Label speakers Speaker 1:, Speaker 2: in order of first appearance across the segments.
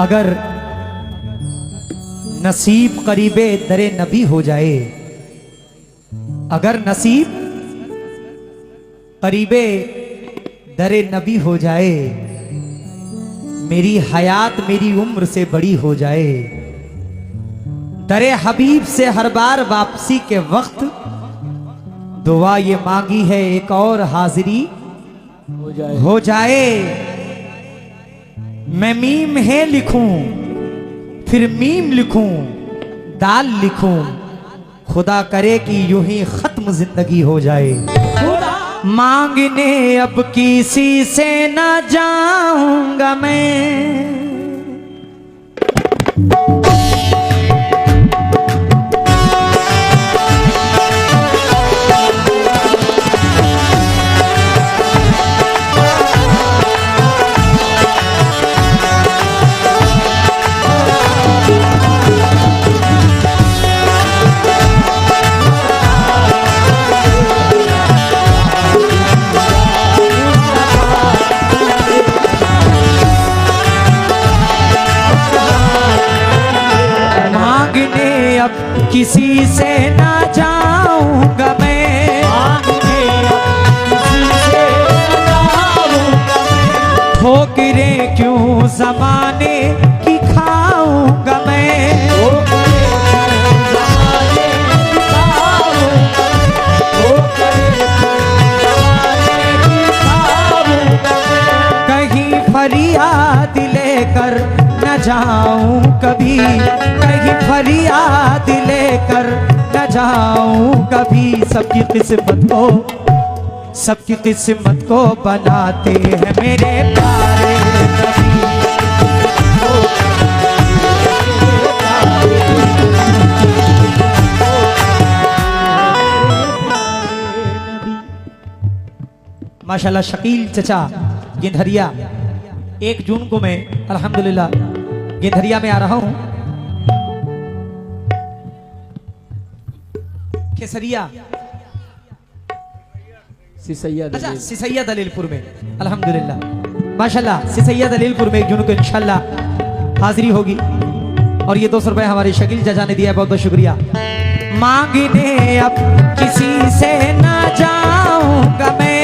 Speaker 1: अगर नसीब करीबे दरे नबी हो जाए, अगर नसीब करीबे दरे नबी हो जाए, मेरी हयात मेरी उम्र से बड़ी हो जाए, दरे हबीब से हर बार वापसी के वक्त दुआ ये मांगी है एक और हाजिरी हो जाए। मैं मीम है लिखूं फिर मीम लिखूं दाल लिखूं, खुदा करे कि यूं ही खत्म जिंदगी हो जाए। मांगने अब किसी से ना जाऊंगा मैं, अब किसी से ना जाऊंगा मैं, ठोकरें क्यों ज़माने की खाऊंगा मैं, कहीं फरियाद लेकर न जाऊं कभी, कहीं फरियाद लेकर न जाऊं कभी। सबकी किस्मत को बनाते हैं मेरे प्यारे नबी। माशाल्लाह शकील चचा गिंधरिया, 1 जून को मैं अल्हम्दुलिल्लाह गिंधरिया में आ रहा हूं। केसरिया अच्छा सिसैया दलीलपुर में अल्हम्दुलिल्लाह माशाल्लाह सिसैया दलीलपुर में 1 जून को इंशाल्लाह हाजिरी होगी। और ये 200 रुपए हमारे शकील चाचा ने दिया, बहुत बहुत शुक्रिया। मांगने अब किसी से ना जाऊंगा मैं,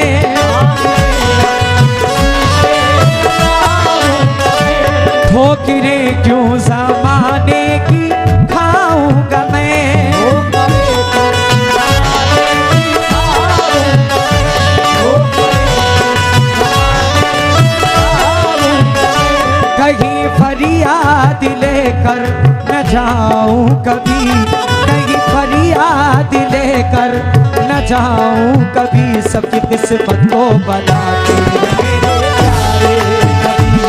Speaker 1: ठोकरें क्यों ज़माने की खाऊंगा मैं, कहीं फरियाद लेकर न जाऊं कभी, कहीं फरियाद लेकर न जाऊं कभी। सबकी किस्मत को बनाते हैं मेरे प्यारे नबी।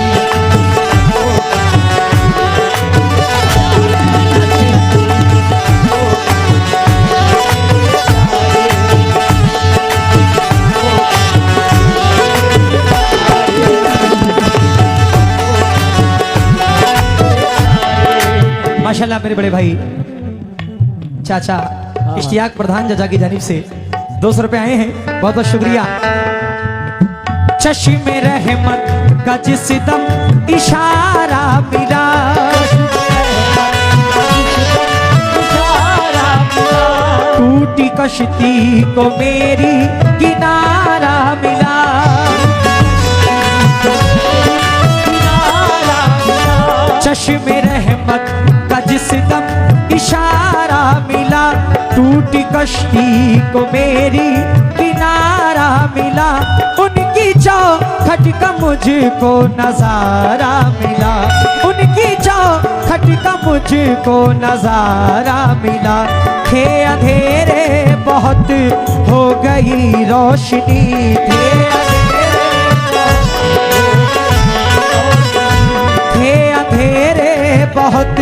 Speaker 1: माशाल्लाह मेरे बड़े भाई चाचा इश्तियाक प्रधान चाचा की जानिब से 200 रुपए आए हैं, बहुत बहुत शुक्रिया। चश्मे रहमत का जिस दम इशारा मिला, टूटी कश्ती को मेरी किनारा मिला, चश्मे रहमत का जिस दम इशारा मिला, टूटी कश्ती को मेरी किनारा मिला, उनकी चौखट का मुझको नजारा मिला, उनकी चौखट का मुझको नजारा मिला। थे अंधेरे बहुत हो गई रोशनी, थे अंधेरे बहुत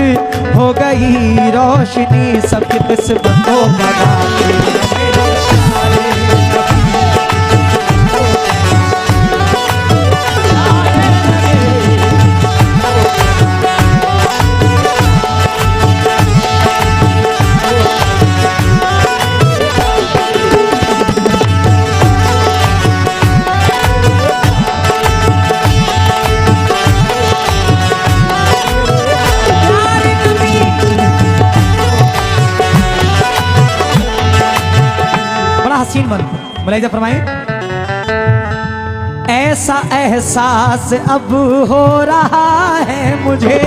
Speaker 1: हो गई रोशनी। सबकी किस्मत को बनाते हैं मुलाहिजा फरमाएं। ऐसा एहसास अब हो रहा है मुझे,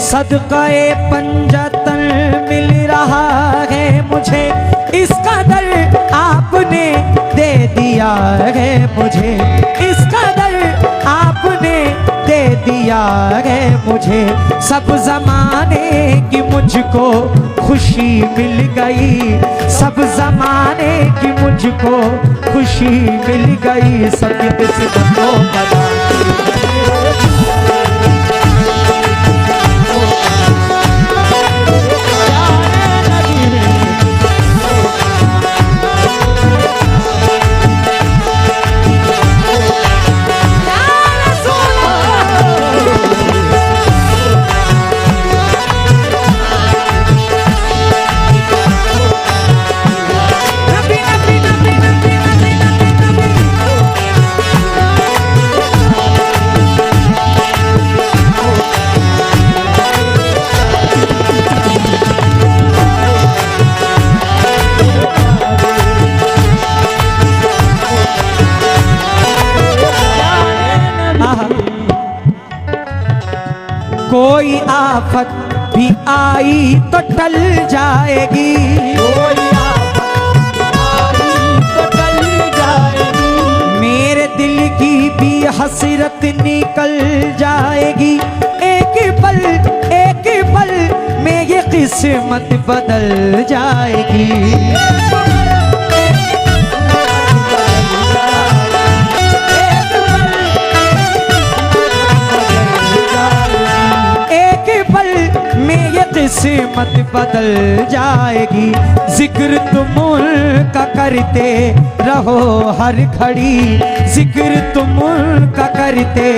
Speaker 1: सदक़े पंजतन मिल रहा है मुझे, इस कदर आपने दे दिया है मुझे, इस कदर आपने दे दिया है मुझे, सब जमाने की मुझको खुशी मिल गई, सब जमाने की मुझको खुशी मिल गई, सब किस्मतों का कोई आफत भी आई तो टल जाएगी, कोई आफत आई तो टल जाएगी, मेरे दिल की भी हसरत निकल जाएगी, एक पल में ये किस्मत बदल जाएगी। किस्मत बदल जाएगी, जिक्र तुम का करते रहो हर घड़ी, जिक्र तुम का करते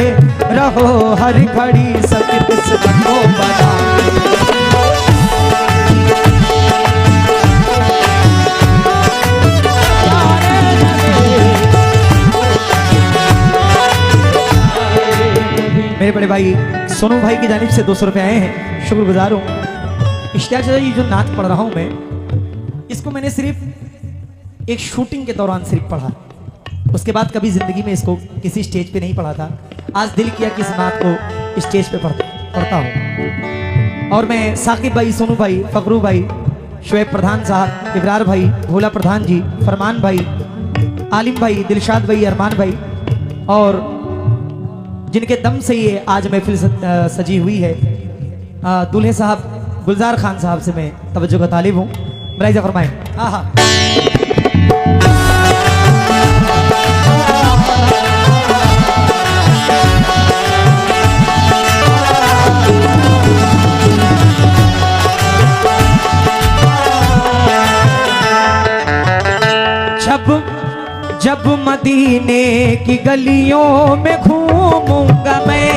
Speaker 1: रहो हर घड़ी, सब किस्मतों बना मेरे बड़े भाई सोनू भाई की जानिब से 200 रुपए आए हैं, शुक्रगुजार हूँ। इश्तियाक चाचा, ये जो नात पढ़ रहा हूँ मैं, इसको मैंने सिर्फ एक शूटिंग के दौरान सिर्फ पढ़ा, उसके बाद कभी जिंदगी में इसको किसी स्टेज पे नहीं पढ़ा था। आज दिल किया कि इस नात को स्टेज पे पढ़ता हूँ। और मैं साकिब भाई, सोनू भाई, फकरू भाई, शुएब प्रधान साहब, इब्रार भाई, भोला प्रधान जी, फरमान भाई, आलिम भाई, दिलशाद भाई, अरमान भाई, और जिनके दम से ये आज महफिल सजी हुई है, दूल्हे साहब गुलजार खान साहब से मैं तवज्जो का तालिब हूँ। मुलाहिजा फरमाएं। आहा, जब मदीने की गलियों में घूमूंगा मैं,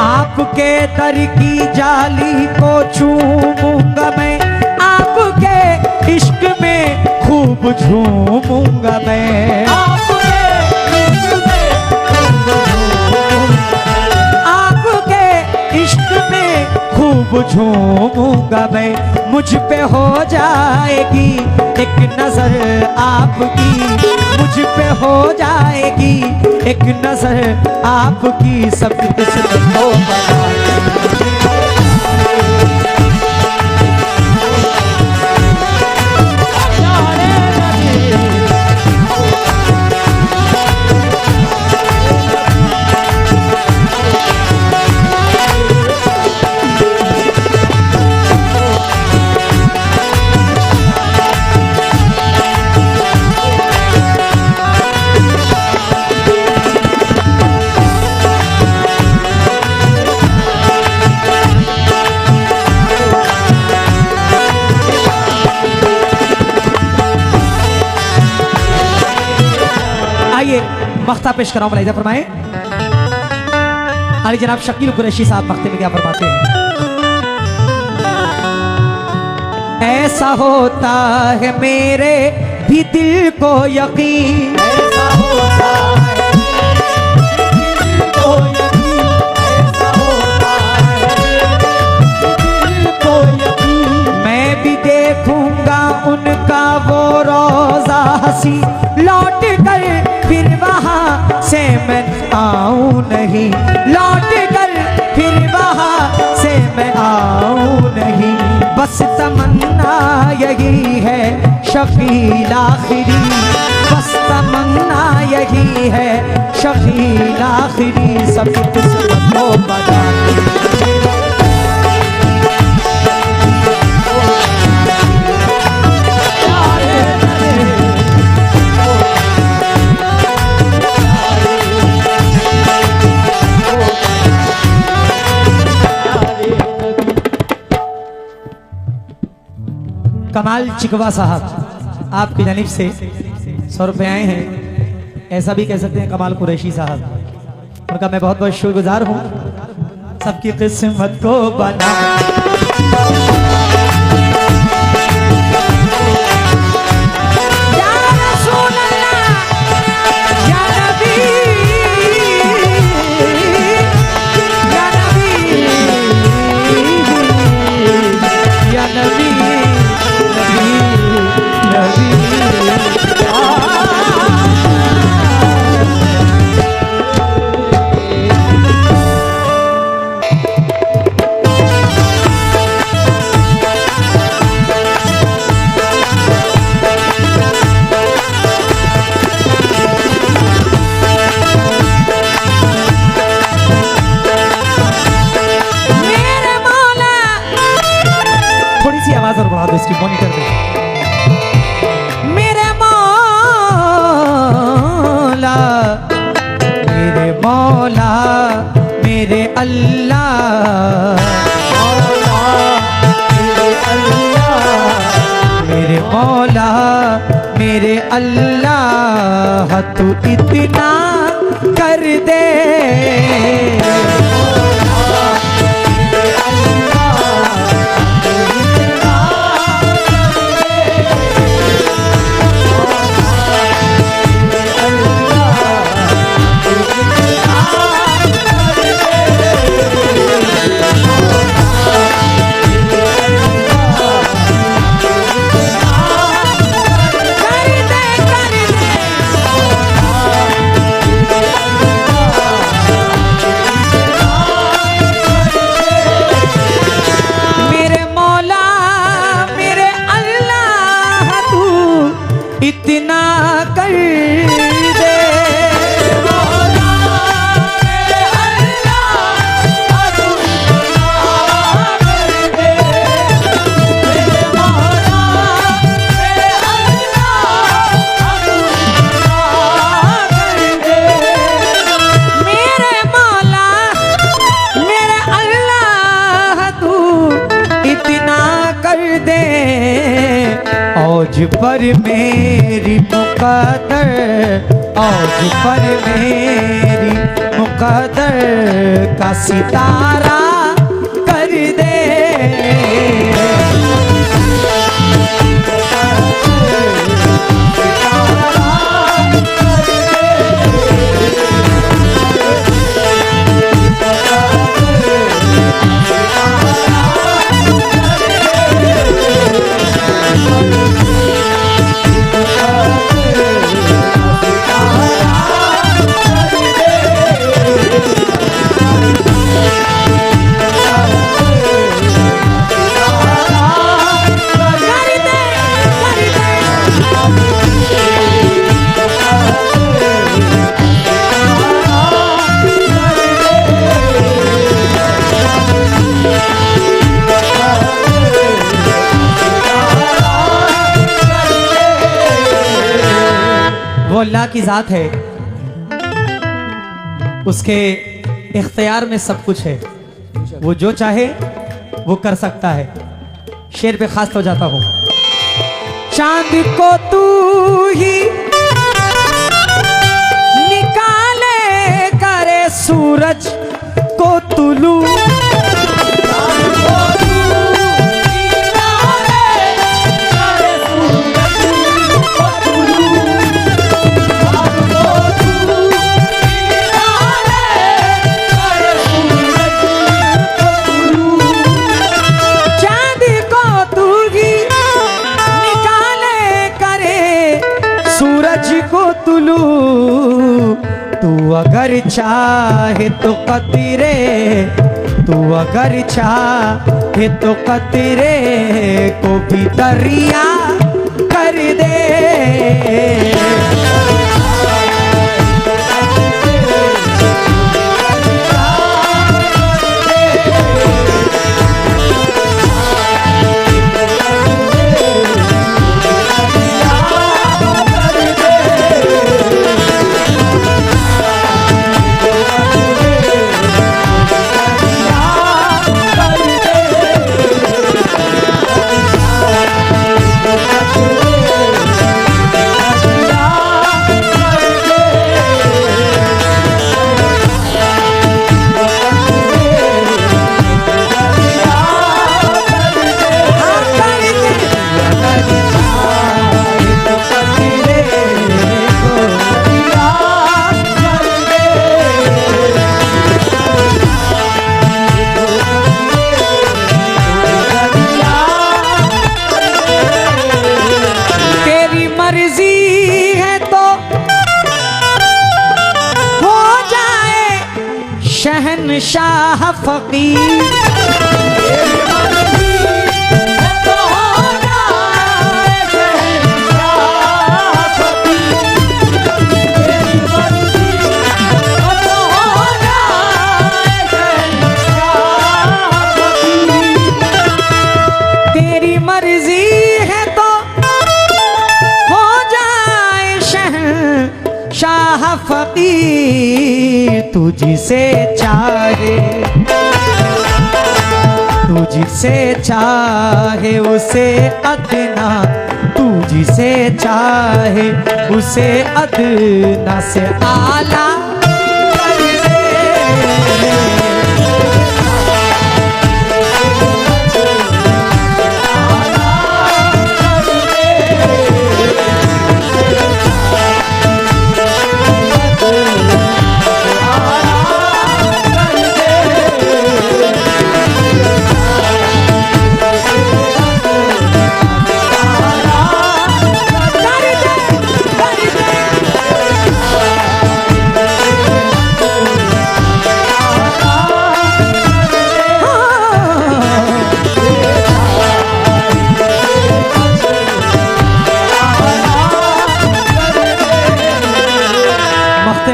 Speaker 1: आपके दर की जाली को चूमूंगा मैं, आपके इश्क में खूब झूमूंगा मैं, आपके इश्क में खूब झूमूंगा मैं, मुझ पे हो जाएगी एक नजर आपकी, मुझ पे हो जाएगी एक नजर आपकी, सब किस्मतों मख्ता पेश कराऊं। मुलाहिजा फरमाएं। अली जनाब शकील कुरैशी साहब मख्ते में क्या फरमाते हैं? ऐसा होता है मेरे भी दिल को यकीन, ऐसा होता है दिल को यकीन, ऐसा होता है उनका वो रोजा हंसी, लौट कर फिर वहाँ से मैं आऊं नहीं, लौट कर फिर वहाँ से मैं आऊं नहीं। बस तमन्ना यही है शफील आखिरी, बस तमन्ना यही है शफील आखिरी, सबकी किस्मत को बता। कमाल चिकवा साहब आपकी जानिब से 100 रुपये आए हैं, ऐसा भी कह सकते हैं कमाल कुरैशी साहब, उनका मैं बहुत बहुत शुक्रगुजार हूँ। सबकी किस्मत को बना इसकी मॉनिटर में। मेरे मौला मेरे मौला मेरे अल्लाह, मेरे मौला मेरे अल्लाह तू इतना कर दे, इतना कर दे। मेरे मौला मेरे अल्लाह तू इतना कर दे, औज पर मेरी मुक़द्दर, औज पर मेरी मुक़द्दर का सितारा कर दे। वो अल्लाह की जात है, उसके इख्तियार में सब कुछ है, वो जो चाहे वो कर सकता है। शेर पे खास हो जाता हूँ। चांद को तू ही निकाले करे सूरज को तुलू, तुलू तू अगर चाहे तो कतरे, तू अगर चाहे तो कतरे को भी दरिया कर दे। शहनशाह फकीर तो हो जाए शहनशाह फकीर, तो हो जाए शहनशाह फकीर। तेरी मर्जी है तो हो जाए शहनशाह फकीर। तू जिसे चाहे, तू जिसे चाहे उसे अदना, तू जिसे चाहे उसे अदना से आला कर दे।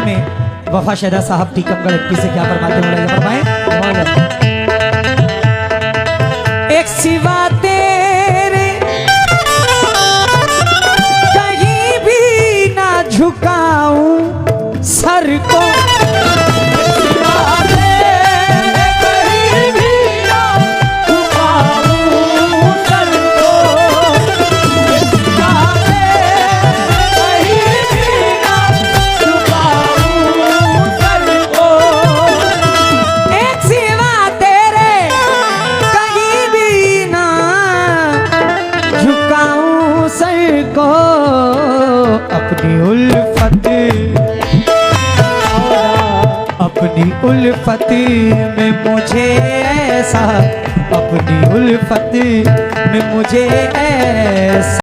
Speaker 1: में वफा शहदा साहब टीकमगढ़ एमपी से क्या फरमाते हैं, फरमाएं। एक सिवा तेरे कहीं भी ना झुकाऊं सर को, अपनी उल्फत में मुझे ऐसा, अपनी उल्फत में मुझे ऐसा